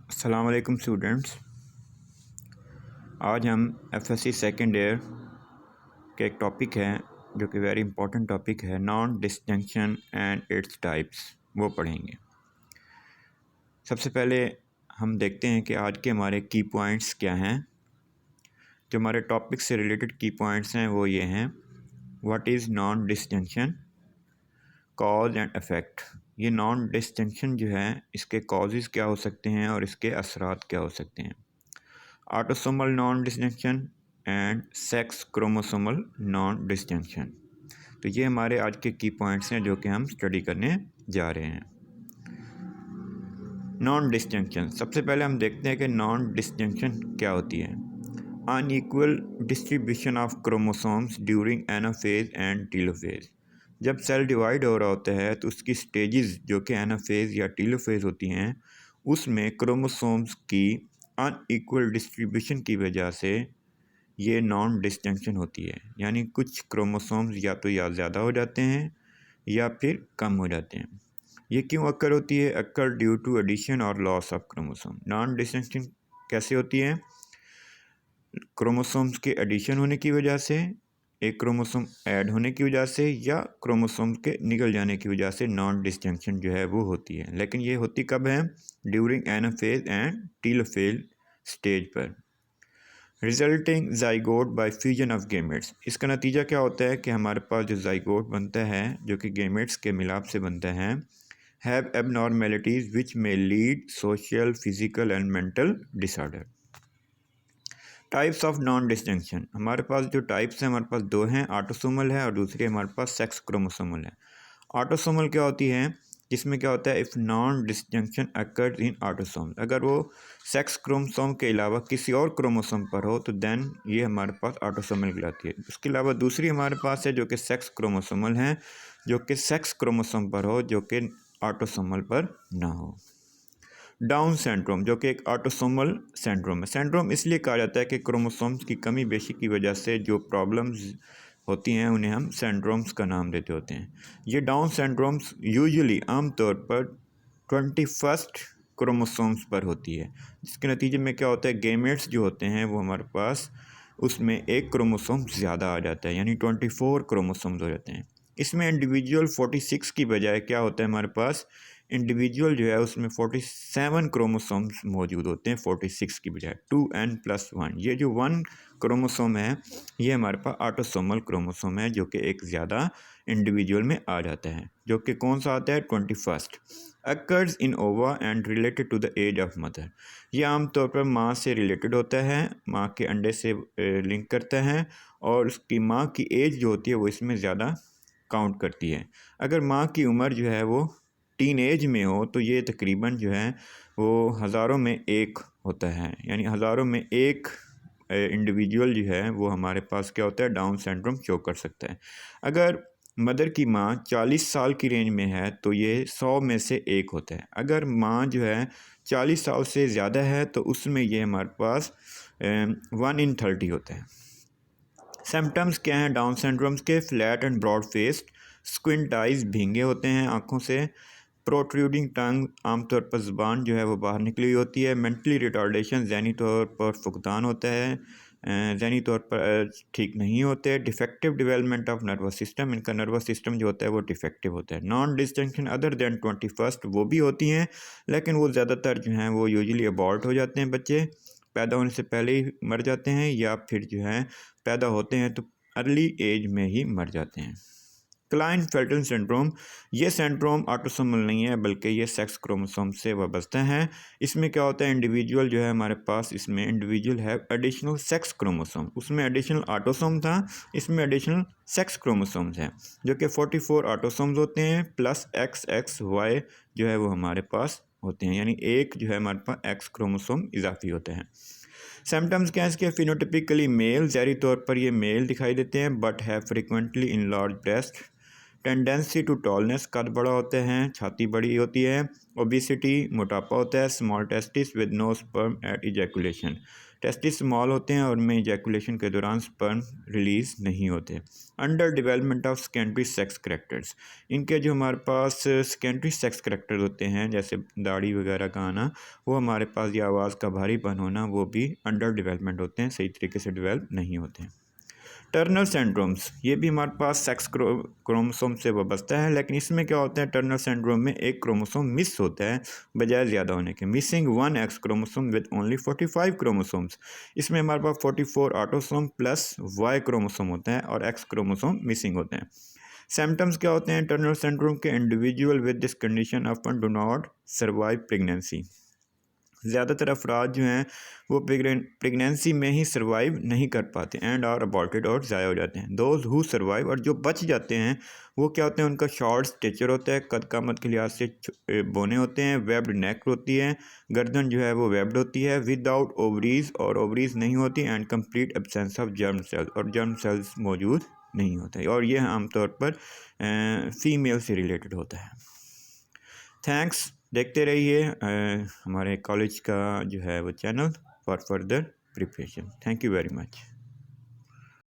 अस्सलाम वालेकुम स्टूडेंट्स। आज हम एफएससी सेकेंड ईयर के एक टॉपिक है जो कि वेरी इंपॉर्टेंट टॉपिक है, non disjunction and its types, वो पढ़ेंगे। सबसे पहले हम देखते हैं कि आज के हमारे की पॉइंट्स क्या हैं। जो हमारे टॉपिक से रिलेटेड की पॉइंट्स हैं वो ये हैं: what is non disjunction, cause and effect. ये नॉन डिस्जंक्शन जो है इसके कॉजेज़ क्या हो सकते हैं और इसके असरात क्या हो सकते हैं। Autosomal non disjunction and sex chromosomal non disjunction. तो ये हमारे आज के की पॉइंट्स हैं जो कि हम स्टडी करने जा रहे हैं। नॉन डिस्जंक्शन, सबसे पहले हम देखते हैं कि नॉन डिस्जंक्शन क्या होती है। Unequal distribution of chromosomes during anaphase and telophase. जब सेल डिवाइड हो रहा होता है तो उसकी स्टेजेस जो कि एनाफेज या टीलोफेज होती हैं उसमें क्रोमोसोम्स की अनइक्वल डिस्ट्रीब्यूशन की वजह से ये नॉन डिस्जंक्शन होती है। यानी कुछ क्रोमोसोम्स या ज़्यादा हो जाते हैं या फिर कम हो जाते हैं। ये क्यों अक्कर होती है? अक्कर ड्यू टू एडिशन और loss of chromosome. Non disjunction कैसे होती है? क्रोमोसोम्स के एडिशन होने की वजह से, एक क्रोमोसोम ऐड होने की वजह से या क्रोमोसोम के निकल जाने की वजह से नॉन डिस्जंक्शन जो है वो होती है। लेकिन ये होती कब है? During anaphase and telophase stage पर। Resulting zygote by fusion of gametes. इसका नतीजा क्या होता है कि हमारे पास जो जाइगोट बनता है जो कि गेमेट्स के मिलाप से बनता है, हैव एबनॉर्मेलिटीज़ विच में lead social, physical and mental disorder. Types of non distinction, हमारे पास जो टाइप्स हैं हमारे पास दो हैं, ऑटोसोमल है और दूसरी हमारे पास सेक्स क्रोमोसोमल है। ऑटोसोमल क्या होती है? जिसमें क्या होता है, if non disjunction occurs in autosome, अगर वो सेक्स क्रोमोसोम के अलावा किसी और क्रोमोसोम पर हो तो देन ये हमारे पास ऑटोसोमल कहलाती है। उसके अलावा दूसरी हमारे पास है जो कि सेक्स क्रोमोसोमल है, जो कि सेक्स क्रोमोसोम पर हो जो कि ऑटोसोमल पर ना हो। डाउन सिंड्रोम जो कि एक ऑटोसोमल सिंड्रोम है। सिंड्रोम इसलिए कहा जाता है कि क्रोमोसोम्स की कमी बेशी की वजह से जो प्रॉब्लम्स होती हैं उन्हें हम सिंड्रोम्स का नाम देते होते हैं। ये डाउन सिंड्रोम्स यूजुअली आमतौर पर 21st क्रोमोसोम्स पर होती है, जिसके नतीजे में क्या होता है, गेमेट्स जो होते हैं वो हमारे पास उसमें एक क्रोमोसोम ज़्यादा आ जाता है, यानी 24 क्रोमोसोम्स हो जाते हैं। इसमें इंडिविजुअल 46 की बजाय क्या होता है, हमारे पास इंडिविजुअल जो है उसमें 47 क्रोमोसोम्स मौजूद होते हैं 46 की बजाय। 2n+1, ये जो 1 क्रोमोसोम है ये हमारे पास ऑटोसोमल क्रोमोसोम है जो कि एक ज़्यादा इंडिविजुअल में आ जाता है, जो कि कौन सा आता है, 21st। Occurs in ova and related to the age of mother. ये आमतौर पर माँ से रिलेटेड होता है, माँ के अंडे से लिंक करता है और उसकी माँ की एज जो होती है वो इसमें ज़्यादा काउंट करती है। अगर माँ की उम्र जो है वो टीन एज में हो तो ये तकरीबन जो है वो हज़ारों में एक होता है, यानी हज़ारों में एक इंडिविजुअल जो है वो हमारे पास क्या होता है, डाउन सिंड्रोम शो कर सकता है। अगर मदर की माँ 40 साल की रेंज में है तो ये 100 में से एक होता है। अगर माँ जो है 40 साल से ज़्यादा है तो उसमें ये हमारे पास 1 in 30 होता है। सिम्टम्स क्या हैं डाउन सिंड्रोम्स के? Flat and broad faced, squint eyes, भींगे होते हैं आँखों से, प्रोट्रूडिंग टंग, आमतौर पर ज़ुबान जो है वो बाहर निकली हुई होती है, मेंटली रिटार्डेशन, जहनी तौर पर फुकदान होता है, जहनी तौर पर ठीक नहीं होते, defective development of nervous system, इनका नर्वस सिस्टम जो होता है वो डिफेक्टिव होता है। Non distinction other than 21st वो भी होती हैं, लेकिन वो ज़्यादातर जो हैं वो यूजुअली अबॉर्ट हो जाते हैं, बच्चे पैदा होने से पहले ही मर जाते हैं या फिर जो है पैदा होते हैं तो अर्ली एज में ही मर जाते हैं। क्लाइन-फेल्टन सिंड्रोम, ये सिंड्रोम ऑटोसोमल नहीं है बल्कि ये सेक्स क्रोमोसोम से वाबस्ता है। इसमें क्या होता है, इंडिविजुअल जो है हमारे पास, इसमें इंडिविजुअल है एडिशनल सेक्स क्रोमोसोम, उसमें एडिशनल ऑटोसोम था, इसमें एडिशनल सेक्स क्रोमोसोम्स हैं जो कि 44 ऑटोसोम्स होते हैं प्लस XXY जो है वो हमारे पास होते हैं, यानी एक जो है हमारे पास X क्रोमोसोम इजाफी होता है। सिम्टम्स क्या है इसके? फिनोटिपिकली मेल, ज़ाहिरी तौर पर ये मेल दिखाई देते हैं, बट है frequently in large breast, tendency to tallness, कद बड़ा होते हैं, छाती बड़ी होती है। ओबिसिटी, मोटापा होता है। Small testis with no sperm at ejaculation, testis small होते हैं और उनमें इजैकुलेशन के दौरान स्पर्म रिलीज़ नहीं होते। Under development of secondary sex characters, इनके जो हमारे पास सेकेंडरी सेक्स करेक्टर होते हैं जैसे दाढ़ी वगैरह का आना, वो हमारे पास या आवाज़ का भारीपन होना, वो भी अंडर डेवलपमेंट होते हैं, सही तरीके से डेवलप नहीं होते हैं। टर्नर सिंड्रोम्स, ये भी हमारे पास सेक्स क्रोमोसोम से वाबस्ता है, लेकिन इसमें क्या होता है, टर्नर सिंड्रोम में एक क्रोमोसोम मिस होता है बजाय ज़्यादा होने के। Missing one x chromosome with only 45 chromosomes, इसमें हमारे पास 44 ऑटोसोम प्लस वाई क्रोमोसोम होता है और एक्स क्रोमोसोम मिसिंग होते हैं। सिम्टम्स क्या होते हैं टर्नर सिंड्रोम के? Individual with this condition often do not survive pregnancy, ज़्यादातर अफराद जो हैं वो प्रेगनेंसी में ही सर्वाइव नहीं कर पाते एंड आर अबॉर्टेड और ज़ाया हो जाते हैं। दोज हु सर्वाइव, और जो बच जाते हैं वो क्या होते हैं, उनका शॉर्ट स्टेचर होता है, कद कामत के लिहाज से बोने होते हैं, वेब्ड नेक होती है, गर्दन जो है वो वेब्ड होती है, विदाउट ओवरीज, और ओवरीज नहीं होती, and complete absence of germ cells, और जर्म सेल्स मौजूद नहीं होते, और ये आमतौर पर फीमेल से रिलेटेड होता है। थैंक्स, देखते रहिए हमारे कॉलेज का जो है वो channel for further preparation. Thank you very much.